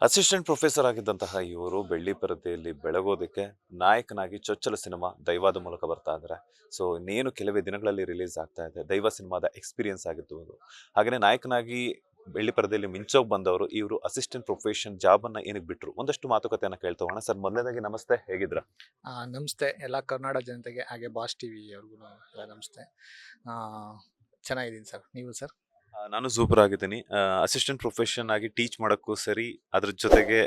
Assistant professor ಆಗಿದ್ದಂತಹ ಇವರು ಬೆಳ್ಳಿ ಪರದೆಯಲ್ಲಿ ಬೆಳಗೋದಕ್ಕೆ ನಾಯಕನಾಗಿ ಚೊಚ್ಚಲ ಸಿನಿಮಾ ದೈವದ ಮೂಲಕ ಬರ್ತಾ ಇದ್ದಾರೆ. ಸೊ ಇನ್ನೇನು ಕೆಲವೇ ದಿನಗಳಲ್ಲಿ ರಿಲೀಸ್ ಆಗ್ತಾ ಇದೆ. ದೈವ ಸಿನಿಮಾದ ಎಕ್ಸ್ಪೀರಿಯನ್ಸ್ ಆಗಿತ್ತು ಅದು. ಹಾಗೆಯೇ ನಾಯಕನಾಗಿ ಬೆಳ್ಳಿ ಪರದೆಯಲ್ಲಿ ಮಿಂಚೋಗ್ ಬಂದವರು ಇವರು ಅಸಿಸ್ಟೆಂಟ್ ಪ್ರೊಫೆಷನ್ ಜಾಬ್ ಅನ್ನ ಏನಕ್ಕೆ ಬಿಟ್ರು? ಒಂದಷ್ಟು ಮಾತುಕತೆಯನ್ನ ಕೇಳ್ತಾ ಹೋಗೋಣ. ಸರ್, ಮೊದಲನೇದಾಗಿ ನಮಸ್ತೆ, ಹೇಗಿದ್ರ? ನಮಸ್ತೆ ಎಲ್ಲ ಕರ್ನಾಟಕ ಜನತೆಗೆ ಹಾಗೆ ಬಾಸ್ ಟಿವಿ ಅವ್ರಿಗೂ ಎಲ್ಲ ನಮಸ್ತೆ. ಆ, ಚೆನ್ನಾಗಿದ್ದೀನಿ ಸರ್. ನೀವು ಸರ್? ನಾನು ಸೂಪರ್ ಆಗಿದ್ದೀನಿ. ಅಸಿಸ್ಟೆಂಟ್ ಪ್ರೊಫೆಷನ್ ಆಗಿ ಟೀಚ್ ಮಾಡಕ್ಕೂ ಸರಿ, ಅದ್ರ ಜೊತೆಗೆ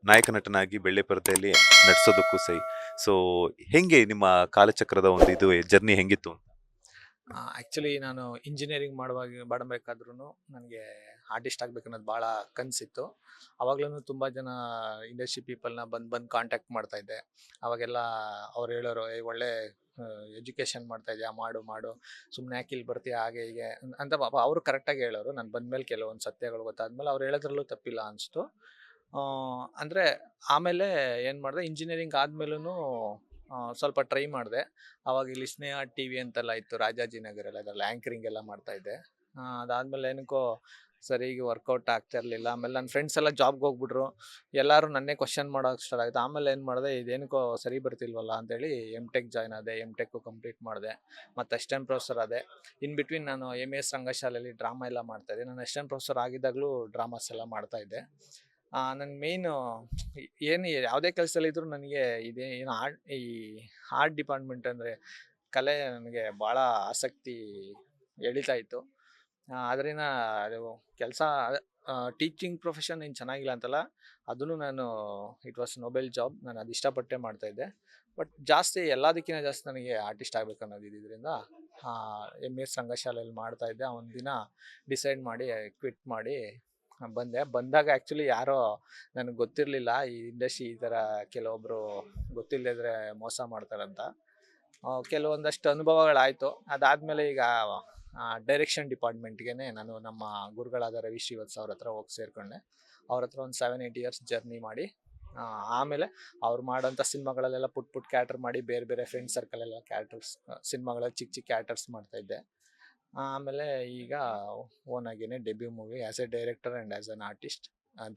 ನಾಯಕ ನಟನಾಗಿ ಬೆಳ್ಳಿ ಪರದೆಯಲ್ಲಿ ನಟಿಸೋದಕ್ಕೂ ಸರಿ. ಸೊ ಹೆಂಗೆ ನಿಮ್ಮ ಕಾಲಚಕ್ರದ ಒಂದು ಇದು ಜರ್ನಿ ಹೆಂಗಿತ್ತು? ಆ್ಯಕ್ಚುಲಿ ನಾನು ಇಂಜಿನಿಯರಿಂಗ್ ಮಾಡಬೇಕಾದ್ರೂ ನನಗೆ ಆರ್ಟಿಸ್ಟ್ ಆಗ್ಬೇಕನ್ನೋದು ಭಾಳ ಕನಸಿತ್ತು. ಆವಾಗ್ಲೂ ತುಂಬ ಜನ ಇಂಡಸ್ಟ್ರಿ ಪೀಪಲ್ನ ಬಂದು ಕಾಂಟ್ಯಾಕ್ಟ್ ಮಾಡ್ತಾ ಇದ್ದೆ. ಅವಾಗೆಲ್ಲ ಅವ್ರು ಹೇಳೋರು, ಒಳ್ಳೆ ಎಜುಕೇಷನ್ ಮಾಡ್ತಾ ಇದೆಯಾ, ಮಾಡು ಮಾಡು, ಸುಮ್ಮನೆ ಯಾಕೆ ಇಲ್ಲಿ ಬರ್ತೀಯ, ಹಾಗೆ ಹೀಗೆ ಅಂತ ಪಾಪ ಅವರು ಕರೆಕ್ಟಾಗಿ ಹೇಳೋರು. ನಾನು ಬಂದಮೇಲೆ ಕೆಲವೊಂದು ಸತ್ಯಗಳು ಗೊತ್ತಾದ್ಮೇಲೆ ಅವ್ರು ಹೇಳೋದ್ರಲ್ಲೂ ತಪ್ಪಿಲ್ಲ ಅನಿಸ್ತು. ಅಂದರೆ ಆಮೇಲೆ ಏನು ಮಾಡಿದೆ, ಇಂಜಿನಿಯರಿಂಗ್ ಆದ್ಮೇಲೂ ಸ್ವಲ್ಪ ಟ್ರೈ ಮಾಡಿದೆ. ಆವಾಗ ಇಲ್ಲಿ ಸ್ನೇಹ ಟಿವಿ ಅಂತೆಲ್ಲ ಇತ್ತು ರಾಜಾಜಿನಗರಲ್ಲಿ, ಅದ್ರಲ್ಲಿ ಆ್ಯಂಕರಿಂಗ್ ಎಲ್ಲ ಮಾಡ್ತಾ ಇದ್ದೆ. ಅದಾದ್ಮೇಲೆ ಏನಕ್ಕೋ ಸರಿಗೆ ವರ್ಕೌಟ್ ಆಗ್ತಾ ಇರಲಿಲ್ಲ. ಆಮೇಲೆ ನನ್ನ ಫ್ರೆಂಡ್ಸ್ ಎಲ್ಲ ಜಾಬ್ಗೆ ಹೋಗ್ಬಿಟ್ರು. ಎಲ್ಲರೂ ನನ್ನೇ ಕ್ವಶನ್ ಮಾಡೋಕೆ ಸ್ಟಾರ್ಟ್ ಆಯಿತು. ಆಮೇಲೆ ಏನು ಮಾಡಿದೆ, ಇದೇನಕ್ಕೋ ಸರಿ ಬರ್ತಿಲ್ವಲ್ಲ ಅಂತೇಳಿ ಎಮ್ ಟೆಕ್ ಜಾಯ್ನ್ ಆದೆ. ಎಮ್ ಟೆಕ್ಕು ಕಂಪ್ಲೀಟ್ ಮಾಡಿದೆ. ಮತ್ತು ಅಸಿಸ್ಟೆಂಟ್ ಪ್ರೊಫೆಸರ್ ಆದೆ. ಇನ್ ಬಿಟ್ವೀನ್ ನಾನು MS ರಂಗಶಾಲೆಯಲ್ಲಿ ಡ್ರಾಮಾ ಎಲ್ಲ ಮಾಡ್ತಾಯಿದ್ದೆ. ನಾನು ಅಸಿಸ್ಟೆಂಟ್ ಪ್ರೊಫೆಸರ್ ಆಗಿದ್ದಾಗಲೂ ಡ್ರಾಮಾಸ್ ಎಲ್ಲ ಮಾಡ್ತಾಯಿದ್ದೆ. ನನ್ನ ಮೇಯ್ನು ಏನು ಯಾವುದೇ ಕೆಲಸದಲ್ಲಿದ್ದರೂ ನನಗೆ ಇದೇ ಏನು ಈ ಆರ್ಟ್ ಡಿಪಾರ್ಟ್ಮೆಂಟ್ ಅಂದರೆ ಕಲೆ ನನಗೆ ಭಾಳ ಆಸಕ್ತಿ ಎಳೀತಾ ಇತ್ತು. ಅದರಿಂದ ಅದು ಕೆಲಸ, ಟೀಚಿಂಗ್ ಪ್ರೊಫೆಷನ್ ಏನು ಚೆನ್ನಾಗಿಲ್ಲ ಅಂತಲ್ಲ, ಅದನ್ನು ನಾನು ಇಟ್ ವಾಸ್ ನೊಬೆಲ್ ಜಾಬ್. ನಾನು ಅದು ಇಷ್ಟಪಟ್ಟೆ ಮಾಡ್ತಾಯಿದ್ದೆ. ಬಟ್ ಜಾಸ್ತಿ ಎಲ್ಲದಕ್ಕಿಂತ ಜಾಸ್ತಿ ನನಗೆ ಆರ್ಟಿಸ್ಟ್ ಆಗಬೇಕು ಅನ್ನೋದು ಇದ್ದಿದ್ದರಿಂದ MS ರಂಗಶಾಲೆಯಲ್ಲಿ ಮಾಡ್ತಾಯಿದ್ದೆ. ಒಂದು ದಿನ ಡಿಸೈಡ್ ಮಾಡಿ ಕ್ವಿಟ್ ಮಾಡಿ ಬಂದಾಗ ಆ್ಯಕ್ಚುಲಿ ಯಾರೋ ನನಗೆ ಗೊತ್ತಿರಲಿಲ್ಲ ಈ ಇಂಡಸ್ಟ್ರಿ ಈ ಥರ ಕೆಲವೊಬ್ಬರು ಗೊತ್ತಿಲ್ಲದಿದ್ರೆ ಮೋಸ ಮಾಡ್ತಾರಂತ. ಕೆಲವೊಂದಷ್ಟು ಅನುಭವಗಳಾಯಿತು. ಅದಾದಮೇಲೆ ಈಗ ಡೈರೆಕ್ಷನ್ ಡಿಪಾರ್ಟ್ಮೆಂಟ್ಗೆ ನಾನು ನಮ್ಮ ಗುರುಗಳಾದ ರವಿ ಶ್ರೀವತ್ಸ ಅವ್ರ ಹತ್ರ ಹೋಗಿ ಸೇರಿಕೊಂಡೆ. ಅವ್ರ ಹತ್ರ ಒಂದು 7-8 ಇಯರ್ಸ್ ಜರ್ನಿ ಮಾಡಿ, ಆಮೇಲೆ ಅವ್ರು ಮಾಡೋಂಥ ಸಿನಿಮಾಗಳಲ್ಲೆಲ್ಲ ಪುಟ್ ಕ್ಯಾರೆಕ್ಟರ್ ಮಾಡಿ ಬೇರೆ ಬೇರೆ ಫ್ರೆಂಡ್ ಸರ್ಕಲೆಲ್ಲ ಕ್ಯಾರೆಕ್ಟರ್ಸ್, ಸಿನಿಮಾಗಳಲ್ಲಿ ಚಿಕ್ಕ ಚಿಕ್ಕ ಕ್ಯಾರೆಕ್ಟರ್ಸ್ ಮಾಡ್ತಾಯಿದ್ದೆ. ಆಮೇಲೆ ಈಗ ಓನಾಗಿಯೇ debut movie as a director and as an artist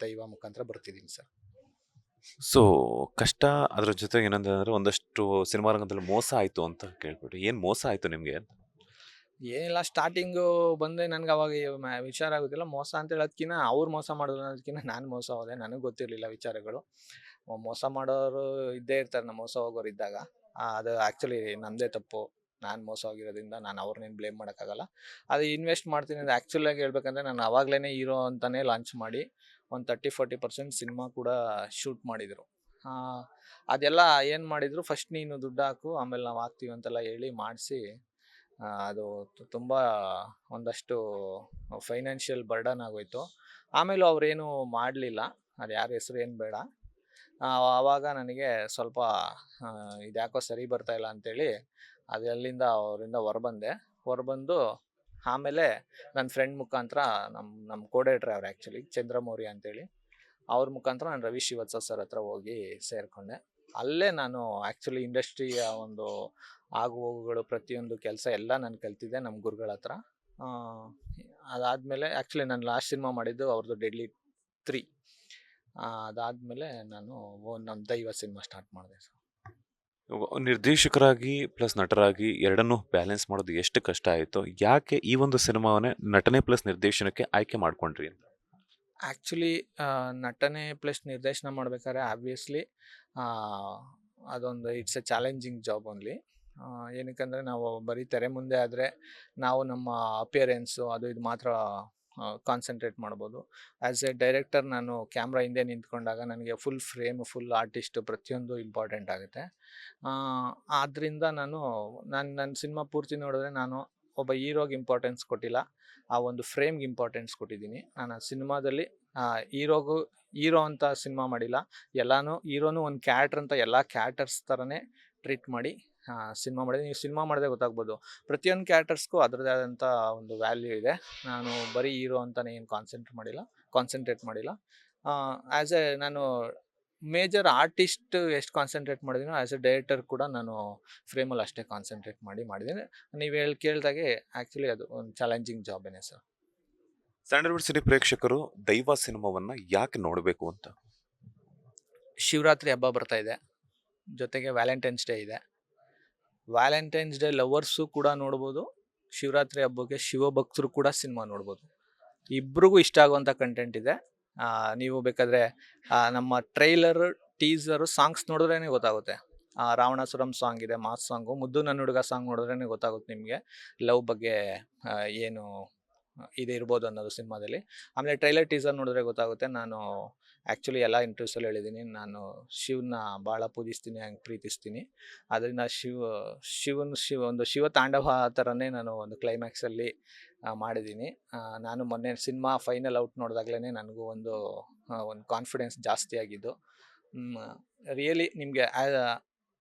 ದೈವ ಮುಖಾಂತರ ಬರ್ತಿದ್ದೀನಿ ಸರ್. ಸೊ ಕಷ್ಟ, ಅದ್ರ ಜೊತೆಗೆ ಏನಂತಂದ್ರೆ ಒಂದಷ್ಟು ಸಿನಿಮಾ ರಂಗದಲ್ಲಿ ಮೋಸ ಆಯ್ತು ಅಂತ ಕೇಳ್ಬಿಟ್ಟು, ಏನ್ ಮೋಸ ಆಯ್ತು ನಿಮ್ಗೆ? ಏನಿಲ್ಲ, ಸ್ಟಾರ್ಟಿಂಗು ಬಂದರೆ ನನಗೆ ಅವಾಗ ವಿಚಾರ ಆಗೋದಿಲ್ಲ. ಮೋಸ ಅಂತ ಹೇಳೋದ್ಕಿಂತ ಅವ್ರು ಮೋಸ ಮಾಡೋದು ಅನ್ನೋದಕ್ಕಿಂತ ನಾನು ಮೋಸ ಹೋದೆ. ನನಗೆ ಗೊತ್ತಿರಲಿಲ್ಲ ವಿಚಾರಗಳು. ಮೋಸ ಮಾಡೋರು ಇದ್ದೇ ಇರ್ತಾರೆ, ನಮ್ಮ ಮೋಸ ಹೋಗೋರು ಇದ್ದಾಗ. ಅದು ಆ್ಯಕ್ಚುಲಿ ನನ್ನದೇ ತಪ್ಪು. ನಾನು ಮೋಸ ಹೋಗಿರೋದ್ರಿಂದ ನಾನು ಅವ್ರನ್ನೇನು ಬ್ಲೇಮ್ ಮಾಡೋಕ್ಕಾಗಲ್ಲ. ಅದು ಇನ್ವೆಸ್ಟ್ ಮಾಡ್ತೀನಿ ಅಂದರೆ ಆ್ಯಕ್ಚುಲಾಗಿ ಹೇಳ್ಬೇಕಂದ್ರೆ ನಾನು ಆವಾಗಲೇ ಹೀರೋ ಅಂತಲೇ ಲಾಂಚ್ ಮಾಡಿ ಒಂದು 30-40% ಸಿನಿಮಾ ಕೂಡ ಶೂಟ್ ಮಾಡಿದರು. ಅದೆಲ್ಲ ಏನು ಮಾಡಿದರು, ಫಸ್ಟ್ ನೀನು ದುಡ್ಡು ಹಾಕು, ಆಮೇಲೆ ನಾವು ಹಾಕ್ತೀವಿ ಅಂತೆಲ್ಲ ಹೇಳಿ ಮಾಡಿಸಿ, ಅದು ತುಂಬ ಒಂದಷ್ಟು ಫೈನಾನ್ಷಿಯಲ್ ಬರ್ಡನ್ ಆಗೋಯಿತು. ಆಮೇಲೂ ಅವರೇನು ಮಾಡಲಿಲ್ಲ. ಅದು ಯಾರ ಹೆಸರು ಏನು ಬೇಡ. ಆವಾಗ ನನಗೆ ಸ್ವಲ್ಪ ಇದ್ಯಾಕೋ ಸರಿ ಬರ್ತಾಯಿಲ್ಲ ಅಂಥೇಳಿ ಅಲ್ಲಿಂದ ಅವರಿಂದ ಹೊರಬಂದು ಆಮೇಲೆ ನನ್ನ ಫ್ರೆಂಡ್ ಮುಖಾಂತರ, ನಮ್ಮ ಕೋಡೇಟ್ರ್ ಅವ್ರು ಆ್ಯಕ್ಚುಲಿ ಚಂದ್ರಮೌರ್ಯ ಅಂತೇಳಿ, ಅವ್ರ ಮುಖಾಂತರ ನಾನು ರವಿ ಶ್ರೀವತ್ಸ ಸರ್ ಹತ್ರ ಹೋಗಿ ಸೇರಿಕೊಂಡೆ. ಅಲ್ಲೇ ನಾನು ಆ್ಯಕ್ಚುಲಿ ಇಂಡಸ್ಟ್ರಿಯ ಒಂದು ಆಗು ಹೋಗುಗಳು, ಪ್ರತಿಯೊಂದು ಕೆಲಸ ಎಲ್ಲ ನಾನು ಕಲ್ತಿದ್ದೆ ನಮ್ಮ ಗುರುಗಳ ಹತ್ರ. ಅದಾದಮೇಲೆ ಆ್ಯಕ್ಚುಲಿ ನಾನು ಲಾಸ್ಟ್ ಸಿನಿಮಾ ಮಾಡಿದ್ದು ಅವ್ರದ್ದು ಡೆಡ್ಲಿ 3. ಅದಾದಮೇಲೆ ನಾನು ನಮ್ಮ ದೈವ ಸಿನಿಮಾ ಸ್ಟಾರ್ಟ್ ಮಾಡಿದೆ ಸರ್. ನಿರ್ದೇಶಕರಾಗಿ ಪ್ಲಸ್ ನಟರಾಗಿ ಎರಡನ್ನೂ ಬ್ಯಾಲೆನ್ಸ್ ಮಾಡೋದು ಎಷ್ಟು ಕಷ್ಟ ಆಯಿತು? ಯಾಕೆ ಈ ಒಂದು ಸಿನಿಮಾವನ್ನೇ ನಟನೆ ಪ್ಲಸ್ ನಿರ್ದೇಶನಕ್ಕೆ ಆಯ್ಕೆ ಮಾಡ್ಕೊಂಡ್ರಿ ಅಂತ? ಆ್ಯಕ್ಚುಲಿ ನಟನೆ ಪ್ಲಸ್ ನಿರ್ದೇಶನ ಮಾಡ್ಬೇಕಾದ್ರೆ ಆಬ್ವಿಯಸ್ಲಿ ಅದೊಂದು it's a challenging job only. ಏನಕ್ಕಂದರೆ ನಾವು ಬರೀ ತೆರೆ ಮುಂದೆ ಆದರೆ ನಾವು ನಮ್ಮ ಅಪಿಯರೆನ್ಸು ಅದು ಇದು ಮಾತ್ರ ಕಾನ್ಸಂಟ್ರೇಟ್ ಮಾಡ್ಬೋದು. ಆ್ಯಸ್ ಎ ಡೈರೆಕ್ಟರ್ ನಾನು ಕ್ಯಾಮ್ರಾ ಹಿಂದೆ ನಿಂತ್ಕೊಂಡಾಗ ನನಗೆ ಫುಲ್ ಫ್ರೇಮ್, ಫುಲ್ ಆರ್ಟಿಸ್ಟು ಪ್ರತಿಯೊಂದು ಇಂಪಾರ್ಟೆಂಟ್ ಆಗುತ್ತೆ. ಆದ್ದರಿಂದ ನನ್ನ ಸಿನಿಮಾ ಪೂರ್ತಿ ನೋಡಿದ್ರೆ ನಾನು ಒಬ್ಬ ಹೀರೋಗೆ ಇಂಪಾರ್ಟೆನ್ಸ್ ಕೊಟ್ಟಿಲ್ಲ, ಆ ಒಂದು ಫ್ರೇಮ್ಗೆ ಇಂಪಾರ್ಟೆನ್ಸ್ ಕೊಟ್ಟಿದ್ದೀನಿ. ನಾನು ಆ ಸಿನಿಮಾದಲ್ಲಿ ಹೀರೋ ಅಂತ ಸಿನಿಮಾ ಮಾಡಿಲ್ಲ. ಹೀರೋನು ಒಂದು ಕ್ಯಾರೆಕ್ಟರ್ ಅಂತ ಎಲ್ಲ ಕ್ಯಾರೆಕ್ಟರ್ಸ್ ಥರನೇ ಟ್ರೀಟ್ ಮಾಡಿ ಸಿನಿಮಾ ಮಾಡಿದೆ. ನೀವು ಸಿನಿಮಾ ಮಾಡಿದ್ರೆ ಗೊತ್ತಾಗ್ಬೋದು, ಪ್ರತಿಯೊಂದು ಕ್ಯಾರೆಕ್ಟರ್ಸ್ಗೂ ಅದರದ್ದೇ ಆದಂಥ ಒಂದು ವ್ಯಾಲ್ಯೂ ಇದೆ. ನಾನು ಬರೀ ಹೀರೋ ಅಂತಲೇ ಏನು ಕಾನ್ಸಂಟ್ರೇಟ್ ಮಾಡಿಲ್ಲ. ನಾನು ಮೇಜರ್ ಆರ್ಟಿಸ್ಟ್ ಎಷ್ಟು ಕಾನ್ಸಂಟ್ರೇಟ್ ಮಾಡಿದ್ದೀನೋ ಆ್ಯಸ್ ಎ ಡೈರೆಕ್ಟರ್ ಕೂಡ ನಾನು ಫ್ರೇಮಲ್ಲಿ ಅಷ್ಟೇ ಕಾನ್ಸಂಟ್ರೇಟ್ ಮಾಡಿದ್ದೀನಿ. ನೀವು ಕೇಳಿದಾಗೆ ಆ್ಯಕ್ಚುಲಿ ಅದು ಒಂದು ಚಾಲೆಂಜಿಂಗ್ ಜಾಬೇನೆ ಸರ್. ಸ್ಯಾಂಡಲ್ವುಡ್ ಸಿನಿ ಪ್ರೇಕ್ಷಕರು ದೈವ ಸಿನಿಮಾವನ್ನ ಯಾಕೆ ನೋಡಬೇಕು ಅಂತ? ಶಿವರಾತ್ರಿ ಹಬ್ಬ ಬರ್ತಾ ಇದೆ, ಜೊತೆಗೆ ವ್ಯಾಲೆಂಟೈನ್ಸ್ ಡೇ ಇದೆ. ವ್ಯಾಲೆಂಟೈನ್ಸ್ ಡೇ ಲವರ್ಸು ಕೂಡ ನೋಡ್ಬೋದು, ಶಿವರಾತ್ರಿ ಹಬ್ಬಕ್ಕೆ ಶಿವಭಕ್ತರು ಕೂಡ ಸಿನಿಮಾ ನೋಡ್ಬೋದು. ಇಬ್ರಿಗೂ ಇಷ್ಟ ಆಗುವಂಥ ಕಂಟೆಂಟ್ ಇದೆ. ನೀವು ಬೇಕಾದರೆ ನಮ್ಮ ಟ್ರೈಲರ್, ಟೀಸರು, ಸಾಂಗ್ಸ್ ನೋಡಿದ್ರೇ ಗೊತ್ತಾಗುತ್ತೆ. ರಾವಣಾಸುರಂ ಸಾಂಗ್ ಇದೆ, ಮಾಸ್ ಸಾಂಗು. ಮುದ್ದು ನನ್ನ ಹುಡುಗ ಸಾಂಗ್ ನೋಡಿದ್ರೇ ಗೊತ್ತಾಗುತ್ತೆ ನಿಮಗೆ ಲವ್ ಬಗ್ಗೆ ಏನು ಇದು ಇರ್ಬೋದು ಅನ್ನೋದು ಸಿನಿಮಾದಲ್ಲಿ. ಆಮೇಲೆ ಟ್ರೈಲರ್, ಟೀಸರ್ ನೋಡಿದ್ರೆ ಗೊತ್ತಾಗುತ್ತೆ. ನಾನು ಆ್ಯಕ್ಚುಲಿ ಎಲ್ಲ ಇಂಟರ್ವ್ಯೂಸಲ್ಲಿ ಹೇಳಿದ್ದೀನಿ, ನಾನು ಶಿವನ ಭಾಳ ಪೂಜಿಸ್ತೀನಿ, ಹಂಗೆ ಪ್ರೀತಿಸ್ತೀನಿ. ಅದರಿಂದ ಒಂದು ಶಿವ ತಾಂಡವ ಥರನೇ ನಾನು ಒಂದು ಕ್ಲೈಮ್ಯಾಕ್ಸಲ್ಲಿ ಮಾಡಿದ್ದೀನಿ. ನಾನು ಮೊನ್ನೆ ಸಿನಿಮಾ ಫೈನಲ್ ಔಟ್ ನೋಡಿದಾಗಲೇ ನನಗೂ ಒಂದು ಕಾನ್ಫಿಡೆನ್ಸ್ ಜಾಸ್ತಿ ಆಗಿದ್ದು. ರಿಯಲಿ ನಿಮಗೆ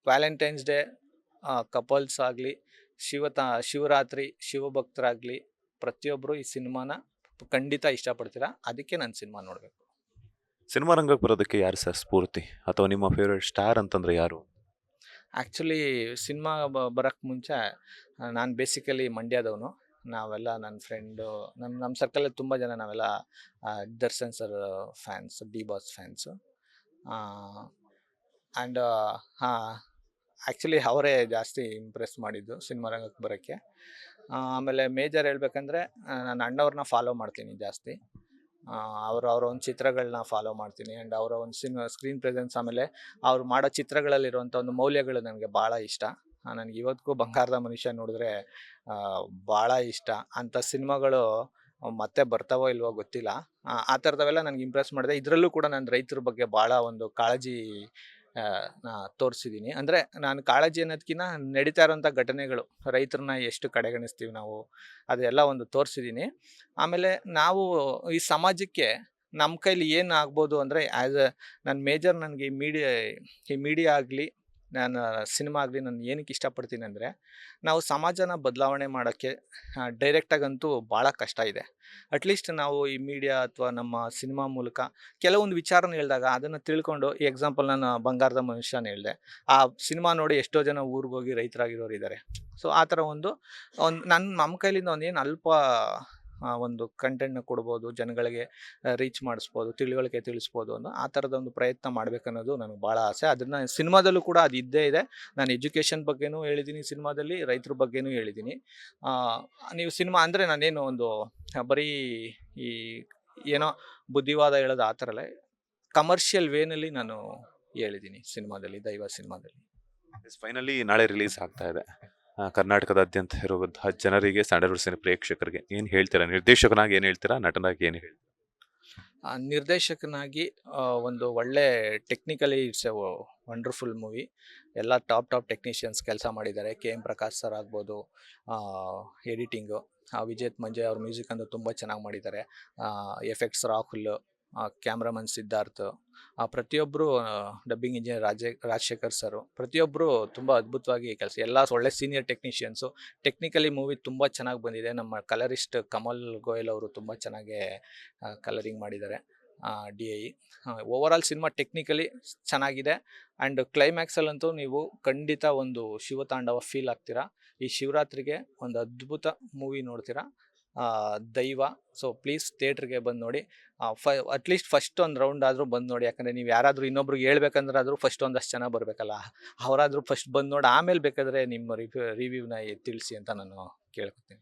ವ್ಯಾಲೆಂಟೈನ್ಸ್ ಡೇ ಕಪಲ್ಸ್ ಆಗಲಿ, ಶಿವರಾತ್ರಿ ಶಿವಭಕ್ತರಾಗಲಿ, ಪ್ರತಿಯೊಬ್ಬರು ಈ ಸಿನಿಮಾನ ಖಂಡಿತ ಇಷ್ಟಪಡ್ತೀರಾ. ಅದಕ್ಕೆ ನಾನು ಸಿನಿಮಾ ನೋಡಬೇಕು. ಸಿನಿಮಾ ರಂಗಕ್ಕೆ ಬರೋದಕ್ಕೆ ಯಾರು ಸರ್ ಸ್ಫೂರ್ತಿ, ಅಥವಾ ನಿಮ್ಮ ಫೇವ್ರೆಟ್ ಸ್ಟಾರ್ ಅಂತಂದ್ರೆ ಯಾರು? ಆ್ಯಕ್ಚುಲಿ ಸಿನಿಮಾ ಬರೋಕ್ಕೆ ಮುಂಚೆ ನಾನು ಬೇಸಿಕಲಿ ಮಂಡ್ಯದವನು. ನಾವೆಲ್ಲ ನನ್ನ ಫ್ರೆಂಡು, ನಮ್ಮ ಸರ್ಕಲಲ್ಲಿ ತುಂಬ ಜನ ನಾವೆಲ್ಲ Darshan sir fans, D boss fans. And actually ಅವರೇ ಜಾಸ್ತಿ ಇಂಪ್ರೆಸ್ ಮಾಡಿದ್ದು ಸಿನಿಮಾ ರಂಗಕ್ಕೆ ಬರೋಕ್ಕೆ. ಆಮೇಲೆ ಮೇಜರ್ ಹೇಳ್ಬೇಕಂದ್ರೆ ನಾನು ಅಣ್ಣವ್ರನ್ನ ಫಾಲೋ ಮಾಡ್ತೀನಿ ಜಾಸ್ತಿ. ಅವರ ಒಂದು ಚಿತ್ರಗಳನ್ನ ಫಾಲೋ ಮಾಡ್ತೀನಿ. ಆ್ಯಂಡ್ ಅವರ ಒಂದು ಸ್ಕ್ರೀನ್ ಪ್ರೆಸೆನ್ಸ್, ಆಮೇಲೆ ಅವ್ರು ಮಾಡೋ ಚಿತ್ರಗಳಲ್ಲಿರುವಂಥ ಒಂದು ಮೌಲ್ಯಗಳು ನನಗೆ ಭಾಳ ಇಷ್ಟ. ನನಗೆ ಇವತ್ತಿಗೂ ಬಂಗಾರದ ಮನುಷ್ಯ ನೋಡಿದ್ರೆ ಭಾಳ ಇಷ್ಟ. ಅಂಥ ಸಿನಿಮಾಗಳು ಮತ್ತೆ ಬರ್ತಾವೋ ಇಲ್ವೋ ಗೊತ್ತಿಲ್ಲ. ಆ ಥರದವೆಲ್ಲ ನನಗೆ ಇಂಪ್ರೆಸ್ ಮಾಡಿದೆ. ಇದರಲ್ಲೂ ಕೂಡ ನಾನು ರೈತರ ಬಗ್ಗೆ ಭಾಳ ಒಂದು ಕಾಳಜಿ ತೋರಿಸಿದ್ದೀನಿ. ಅಂದರೆ ನಾನು ಕಾಳಜಿ ಅನ್ನೋದಕ್ಕಿಂತ ನಡೀತಾ ಇರೋಂಥ ಘಟನೆಗಳು, ರೈತರನ್ನ ಎಷ್ಟು ಕಡೆಗಣಿಸ್ತೀವಿ ನಾವು, ಅದೆಲ್ಲ ಒಂದು ತೋರಿಸಿದ್ದೀನಿ. ಆಮೇಲೆ ನಾವು ಈ ಸಮಾಜಕ್ಕೆ ನಮ್ಮ ಕೈಲಿ ಏನು ಆಗ್ಬೋದು ಅಂದರೆ, ನನ್ನ ಮೇಜರ್ ನನಗೆ ಈ ಮೀಡಿಯಾ ಆಗಲಿ, ನಾನು ಸಿನಿಮಾ ಆಗಲಿ, ನಾನು ಏನಕ್ಕೆ ಇಷ್ಟಪಡ್ತೀನಿ ಅಂದರೆ, ನಾವು ಸಮಾಜನ ಬದಲಾವಣೆ ಮಾಡೋಕ್ಕೆ ಡೈರೆಕ್ಟಾಗಂತೂ ಭಾಳ ಕಷ್ಟ ಇದೆ. ಅಟ್ಲೀಸ್ಟ್ ನಾವು ಈ ಮೀಡಿಯಾ ಅಥವಾ ನಮ್ಮ ಸಿನಿಮಾ ಮೂಲಕ ಕೆಲವೊಂದು ವಿಚಾರನ ಹೇಳಿದಾಗ ಅದನ್ನು ತಿಳ್ಕೊಂಡು, ಈ ಎಕ್ಸಾಂಪಲ್ ನಾನು ಬಂಗಾರದ ಮನುಷ್ಯನ ಹೇಳಿದೆ, ಆ ಸಿನಿಮಾ ನೋಡಿ ಎಷ್ಟೋ ಜನ ಊರಿಗೋಗಿ ರೈತರಾಗಿರೋರು ಇದ್ದಾರೆ. ಸೊ ಆ ಥರ ಒಂದು ನಮ್ಮ ಕೈಲಿಂದ ಒಂದೇನು ಅಲ್ಪ ಒಂದು ಕಂಟೆಂಟ್ನ ಕೊಡ್ಬೋದು, ಜನಗಳಿಗೆ ರೀಚ್ ಮಾಡಿಸ್ಬೋದು, ತಿಳುವಳಿಕೆ ತಿಳಿಸ್ಬೋದು ಅನ್ನೋ ಆ ಥರದ ಒಂದು ಪ್ರಯತ್ನ ಮಾಡಬೇಕನ್ನೋದು ನನಗೆ ಭಾಳ ಆಸೆ. ಅದನ್ನು ಸಿನಿಮಾದಲ್ಲೂ ಕೂಡ ಅದು ಇದ್ದೇ ಇದೆ. ನಾನು ಎಜುಕೇಷನ್ ಬಗ್ಗೆನೂ ಹೇಳಿದ್ದೀನಿ ಸಿನಿಮಾದಲ್ಲಿ, ರೈತರ ಬಗ್ಗೆನೂ ಹೇಳಿದ್ದೀನಿ. ನೀವು ಸಿನಿಮಾ ಅಂದರೆ ನಾನೇನು ಒಂದು ಬರೀ ಈ ಏನೋ ಬುದ್ಧಿವಾದ ಹೇಳೋದು ಆ ಥರ ಅಲ್ಲ, ಕಮರ್ಷಿಯಲ್ ವೇನಲ್ಲಿ ನಾನು ಹೇಳಿದ್ದೀನಿ ಸಿನಿಮಾದಲ್ಲಿ, ದೈವ ಸಿನಿಮಾದಲ್ಲಿ. ಫೈನಲಿ ನಾಳೆ ರಿಲೀಸ್ ಆಗ್ತಾ ಇದೆ. ಕರ್ನಾಟಕದಾದ್ಯಂತ ಇರುವಂತಹ ಜನರಿಗೆ, ಸ್ಯಾಂಡಲ್ವುಡ್ ಸಿನಿ ಪ್ರೇಕ್ಷಕರಿಗೆ ಏನು ಹೇಳ್ತೀರಾ? ನಿರ್ದೇಶಕನಾಗಿ ಏನು ಹೇಳ್ತೀರಾ? ನಟನಾಗಿ ಏನು ಹೇಳ್ತೀರಾ? ನಿರ್ದೇಶಕನಾಗಿ ಒಂದು ಒಳ್ಳೆ technically it's A wonderful movie. ಎಲ್ಲ ಟಾಪ್ ಟೆಕ್ನಿಷಿಯನ್ಸ್ ಕೆಲಸ ಮಾಡಿದ್ದಾರೆ. KM ಪ್ರಕಾಶ್ ಸರ್ ಆಗ್ಬೋದು, ಎಡಿಟಿಂಗು ವಿಜೇತ್ ಮಂಜಯ್ ಅವ್ರ ಮ್ಯೂಸಿಕ್ ಅಂತೂ ತುಂಬ ಚೆನ್ನಾಗಿ ಮಾಡಿದ್ದಾರೆ. ಎಫೆಕ್ಟ್ಸ್ ರಾಹುಲ್, ಕ್ಯಾಮ್ರಾಮನ್ ಸಿದ್ಧಾರ್ಥ್, ಪ್ರತಿಯೊಬ್ಬರು ಡಬ್ಬಿಂಗ್ ಇಂಜಿನಿಯರ್ ರಾಜಶೇಖರ್ ಸರು, ಪ್ರತಿಯೊಬ್ಬರು ತುಂಬ ಅದ್ಭುತವಾಗಿ ಕೆಲಸ, ಎಲ್ಲ ಒಳ್ಳೆ ಸೀನಿಯರ್ ಟೆಕ್ನಿಷಿಯನ್ಸು. ಟೆಕ್ನಿಕಲಿ ಮೂವಿ ತುಂಬ ಚೆನ್ನಾಗಿ ಬಂದಿದೆ. ನಮ್ಮ ಕಲರಿಸ್ಟ್ ಕಮಲ್ ಗೋಯಲ್ ಅವರು ತುಂಬ ಚೆನ್ನಾಗಿ ಕಲರಿಂಗ್ ಮಾಡಿದ್ದಾರೆ. DI ಓವರಾಲ್ ಸಿನಿಮಾ ಟೆಕ್ನಿಕಲಿ ಚೆನ್ನಾಗಿದೆ. ಆ್ಯಂಡ್ ಕ್ಲೈಮ್ಯಾಕ್ಸಲ್ಲಂತೂ ನೀವು ಖಂಡಿತ ಒಂದು ಶಿವತಾಂಡವ ಫೀಲ್ ಆಗ್ತೀರಾ. ಈ ಶಿವರಾತ್ರಿಗೆ ಒಂದು ಅದ್ಭುತ ಮೂವಿ ನೋಡ್ತೀರಾ, ದೈವ. ಸೊ ಪ್ಲೀಸ್ ಥಿಯೇಟ್ರಿಗೆ ಬಂದು ನೋಡಿ. ಅಟ್ಲೀಸ್ಟ್ ಫಸ್ಟ್ ಒಂದು ರೌಂಡ್ ಆದರೂ ಬಂದು ನೋಡಿ. ಯಾಕಂದರೆ ನೀವು ಯಾರಾದರೂ ಇನ್ನೊಬ್ರಿಗೆ ಹೇಳ್ಬೇಕಂದ್ರೆ ಆದರೂ ಫಸ್ಟ್ ಒಂದಷ್ಟು ಜನ ಬರಬೇಕಲ್ಲ, ಅವರಾದರೂ ಫಸ್ಟ್ ಬಂದು ನೋಡಿ, ಆಮೇಲೆ ಬೇಕಾದರೆ ನಿಮ್ಮ ರಿವ್ಯೂನ ತಿಳಿಸಿ ಅಂತ ನಾನು ಕೇಳ್ಕೊತೀನಿ.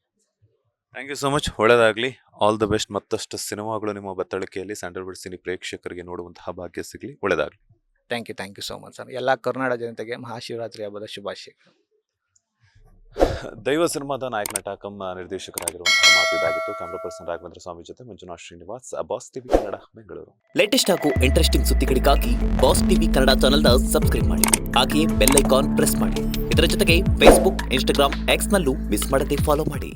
Thank you so much. ಒಳ್ಳೆಯದಾಗಲಿ, ಆಲ್ ದ ಬೆಸ್ಟ್. ಮತ್ತಷ್ಟು ಸಿನಿಮಾಗಳು ನಿಮ್ಮ ಬತ್ತಳಿಕೆಯಲ್ಲಿ ಸ್ಯಾಂಡಲ್ವುಡ್ ಸಿನಿ ಪ್ರೇಕ್ಷಕರಿಗೆ ನೋಡುವಂತಹ ಭಾಗ್ಯ ಸಿಗಲಿ. ಒಳ್ಳೆಯದಾಗಲಿ. Thank you so much sir. ಎಲ್ಲ ಕರ್ನಾಟಕ ಜನತೆಗೆ ಮಹಾಶಿವರಾತ್ರಿ ಹಬ್ಬದ ಶುಭಾಶಯಗಳು. ದೈವ ಸಿನಿಮಾದ ನಾಯಕ ನಟ ಕಮ್ ನಿರ್ದೇಶಕರಾಗಿರುವಂತಹ ಮಾತು ಇದಾಗಿತ್ತು. ಕ್ಯಾಮ್ರಾ ಪರ್ಸನ್ ರಾಘವೇಂದ್ರ ಸ್ವಾಮಿ ಜೊತೆ Manjunath Srinivas, boss TV Kannada, Bengaluru. Latest ಹಾಗೂ ಇಂಟ್ರೆಸ್ಟಿಂಗ್ ಸುದ್ದಿಗಳಿಗಾಗಿ ಬಾಸ್ ಟಿವಿ ಕನ್ನಡ ಚಾನೆಲ್ನ ಸಬ್ಸ್ಕ್ರೈಬ್ ಮಾಡಿ. ಹಾಗೆಯೇ ಬೆಲ್ ಐಕಾನ್ ಪ್ರೆಸ್ ಮಾಡಿ. ಇದರ ಜೊತೆಗೆ ಫೇಸ್ಬುಕ್, ಇನ್ಸ್ಟಾಗ್ರಾಮ್, ಎಕ್ಸ್ ನಲ್ಲೂ ಮಿಸ್ ಮಾಡದೆ ಫಾಲೋ ಮಾಡಿ.